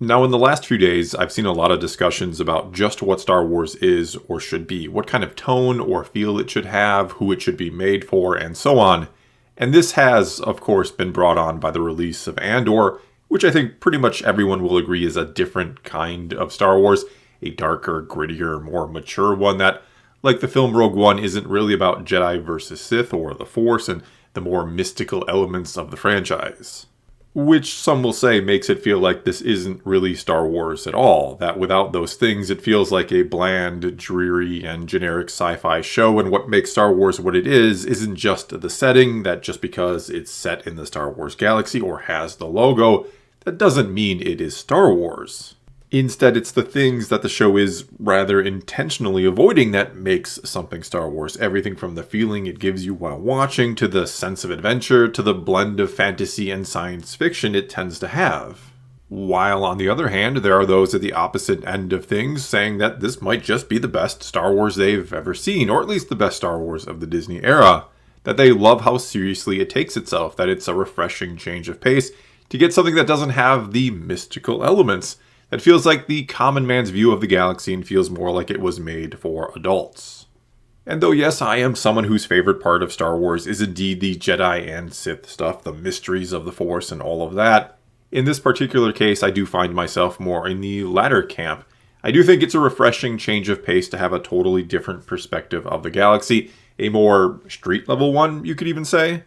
Now, in the last few days, I've seen a lot of discussions about just what Star Wars is or should be, what kind of tone or feel it should have, who it should be made for, and so on. And this has, of course, been brought on by the release of Andor, which I think pretty much everyone will agree is a different kind of Star Wars, a darker, grittier, more mature one that, like the film Rogue One, isn't really about Jedi versus Sith or the Force and the more mystical elements of the franchise. Which some will say makes it feel like this isn't really Star Wars at all, that without those things it feels like a bland, dreary, and generic sci-fi show, and what makes Star Wars what it is isn't just the setting, that just because it's set in the Star Wars galaxy or has the logo, that doesn't mean it is Star Wars. Instead, it's the things that the show is rather intentionally avoiding that makes something Star Wars. Everything from the feeling it gives you while watching, to the sense of adventure, to the blend of fantasy and science fiction it tends to have. While on the other hand, there are those at the opposite end of things saying that this might just be the best Star Wars they've ever seen, or at least the best Star Wars of the Disney era. That they love how seriously it takes itself, that it's a refreshing change of pace to get something that doesn't have the mystical elements. It feels like the common man's view of the galaxy and feels more like it was made for adults. And though yes, I am someone whose favorite part of Star Wars is indeed the Jedi and Sith stuff, the mysteries of the Force and all of that, in this particular case I do find myself more in the latter camp. I do think it's a refreshing change of pace to have a totally different perspective of the galaxy, a more street level one, you could even say.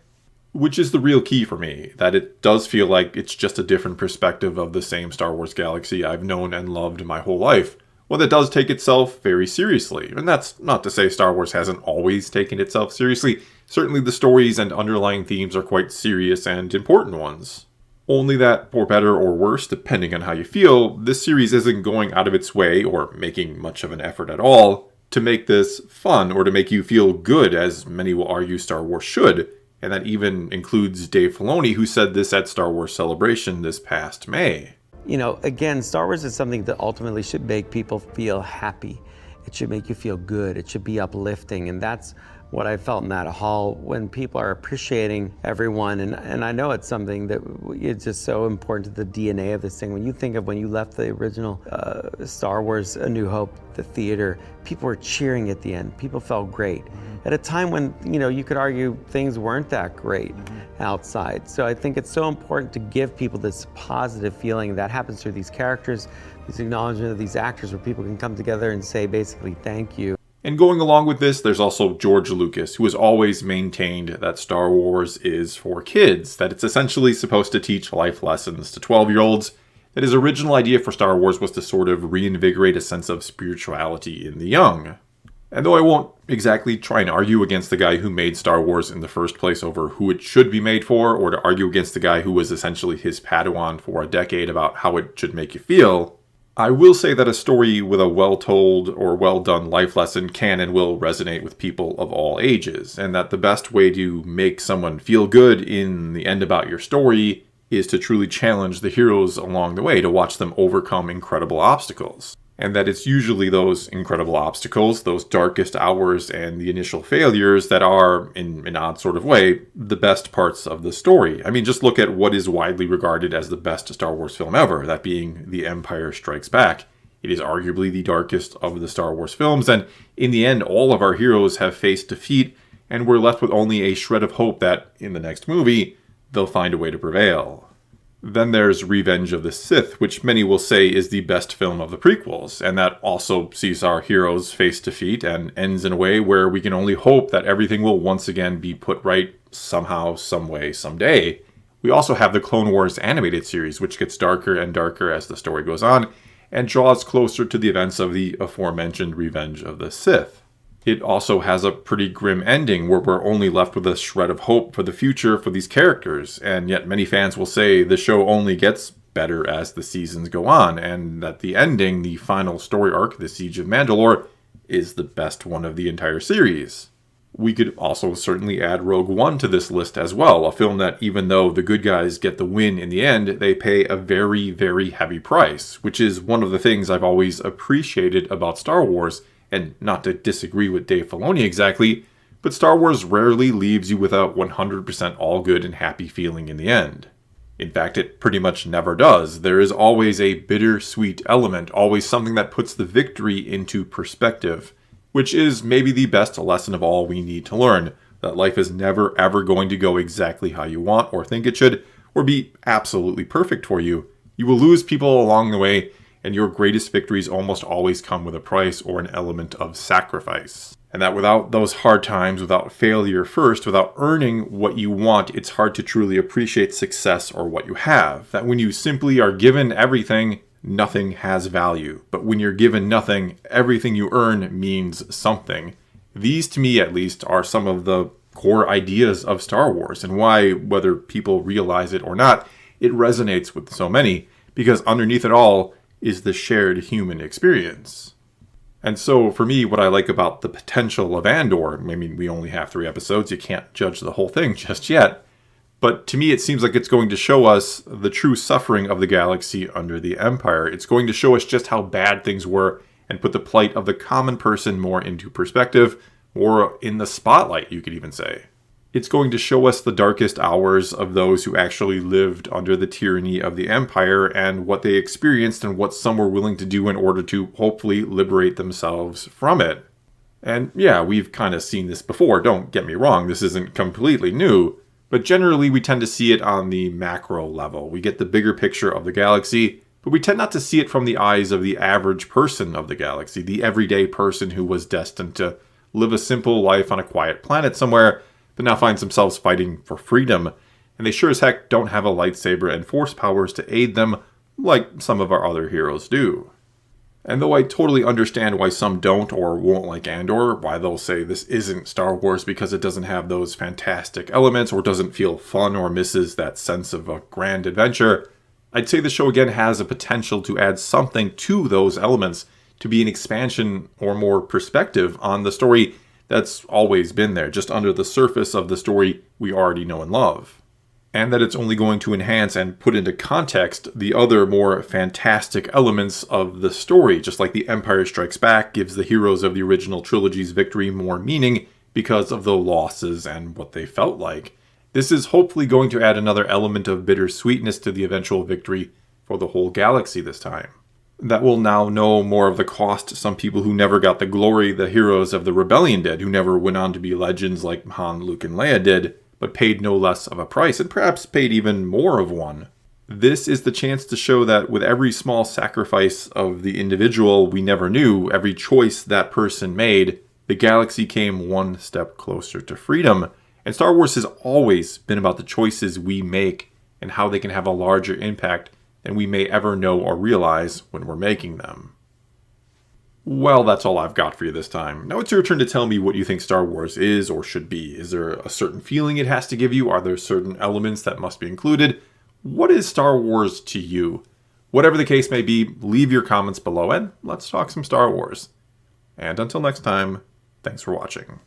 Which is the real key for me, that it does feel like it's just a different perspective of the same Star Wars galaxy I've known and loved my whole life. One that does take itself very seriously. And that's not to say Star Wars hasn't always taken itself seriously. Certainly the stories and underlying themes are quite serious and important ones. Only that, for better or worse, depending on how you feel, this series isn't going out of its way, or making much of an effort at all, to make this fun or to make you feel good, as many will argue Star Wars should. And that even includes Dave Filoni, who said this at Star Wars Celebration this past May. You know, again, Star Wars is something that ultimately should make people feel happy. It should make you feel good. It should be uplifting. And that's what I felt in that hall when people are appreciating everyone. And I know it's something that is just so important to the DNA of this thing. When you think of when you left the original Star Wars A New Hope, the theater, people were cheering at the end. People felt great. At a time when, you know, you could argue things weren't that great outside. So I think it's so important to give people this positive feeling that happens through these characters, this acknowledgement of these actors, where people can come together and say basically thank you. And going along with this, there's also George Lucas, who has always maintained that Star Wars is for kids, that it's essentially supposed to teach life lessons to 12-year-olds, that his original idea for Star Wars was to sort of reinvigorate a sense of spirituality in the young. And though I won't exactly try and argue against the guy who made Star Wars in the first place over who it should be made for, or to argue against the guy who was essentially his Padawan for a decade about how it should make you feel, I will say that a story with a well-told or well-done life lesson can and will resonate with people of all ages, and that the best way to make someone feel good in the end about your story is to truly challenge the heroes along the way, to watch them overcome incredible obstacles. And that it's usually those incredible obstacles, those darkest hours and the initial failures that are, in an odd sort of way, the best parts of the story. I mean, just look at what is widely regarded as the best Star Wars film ever, that being The Empire Strikes Back. It is arguably the darkest of the Star Wars films, and in the end, all of our heroes have faced defeat, and we're left with only a shred of hope that, in the next movie, they'll find a way to prevail. Then there's Revenge of the Sith, which many will say is the best film of the prequels, and that also sees our heroes face defeat and ends in a way where we can only hope that everything will once again be put right somehow, some way, someday. We also have the Clone Wars animated series, which gets darker and darker as the story goes on, and draws closer to the events of the aforementioned Revenge of the Sith. It also has a pretty grim ending where we're only left with a shred of hope for the future for these characters, and yet many fans will say the show only gets better as the seasons go on, and that the ending, the final story arc, the Siege of Mandalore, is the best one of the entire series. We could also certainly add Rogue One to this list as well, a film that even though the good guys get the win in the end, they pay a very, very heavy price, which is one of the things I've always appreciated about Star Wars. And not to disagree with Dave Filoni exactly, but Star Wars rarely leaves you with a 100% all good and happy feeling in the end. In fact, it pretty much never does. There is always a bittersweet element, always something that puts the victory into perspective, which is maybe the best lesson of all we need to learn, that life is never ever going to go exactly how you want or think it should, or be absolutely perfect for you. You will lose people along the way, and your greatest victories almost always come with a price or an element of sacrifice. And that without those hard times, without failure first, without earning what you want, it's hard to truly appreciate success or what you have. That when you simply are given everything, nothing has value. But when you're given nothing, everything you earn means something. These, to me at least, are some of the core ideas of Star Wars, and why, whether people realize it or not, it resonates with so many, because underneath it all is the shared human experience. And so, for me, what I like about the potential of Andor, I mean, we only have 3 episodes, you can't judge the whole thing just yet, but to me it seems like it's going to show us the true suffering of the galaxy under the Empire. It's going to show us just how bad things were, and put the plight of the common person more into perspective, or in the spotlight, you could even say. It's going to show us the darkest hours of those who actually lived under the tyranny of the Empire, and what they experienced and what some were willing to do in order to hopefully liberate themselves from it. And yeah, we've kind of seen this before, don't get me wrong, this isn't completely new, but generally we tend to see it on the macro level. We get the bigger picture of the galaxy, but we tend not to see it from the eyes of the average person of the galaxy, the everyday person who was destined to live a simple life on a quiet planet somewhere, but now finds themselves fighting for freedom, and they sure as heck don't have a lightsaber and force powers to aid them like some of our other heroes do. And though I totally understand why some don't or won't like Andor, why they'll say this isn't Star Wars because it doesn't have those fantastic elements or doesn't feel fun or misses that sense of a grand adventure, I'd say the show again has a potential to add something to those elements, to be an expansion or more perspective on the story that's always been there, just under the surface of the story we already know and love. And that it's only going to enhance and put into context the other more fantastic elements of the story, just like The Empire Strikes Back gives the heroes of the original trilogy's victory more meaning because of the losses and what they felt like. This is hopefully going to add another element of bittersweetness to the eventual victory for the whole galaxy this time. That will now know more of the cost some people who never got the glory the heroes of the rebellion did, who never went on to be legends like Han, Luke, and Leia did, but paid no less of a price, and perhaps paid even more of one. This is the chance to show that with every small sacrifice of the individual we never knew, every choice that person made, the galaxy came one step closer to freedom. And Star Wars has always been about the choices we make and how they can have a larger impact than we may ever know or realize when we're making them. Well, that's all I've got for you this time. Now it's your turn to tell me what you think Star Wars is or should be. Is there a certain feeling it has to give you? Are there certain elements that must be included? What is Star Wars to you? Whatever the case may be, leave your comments below and let's talk some Star Wars. And until next time, thanks for watching.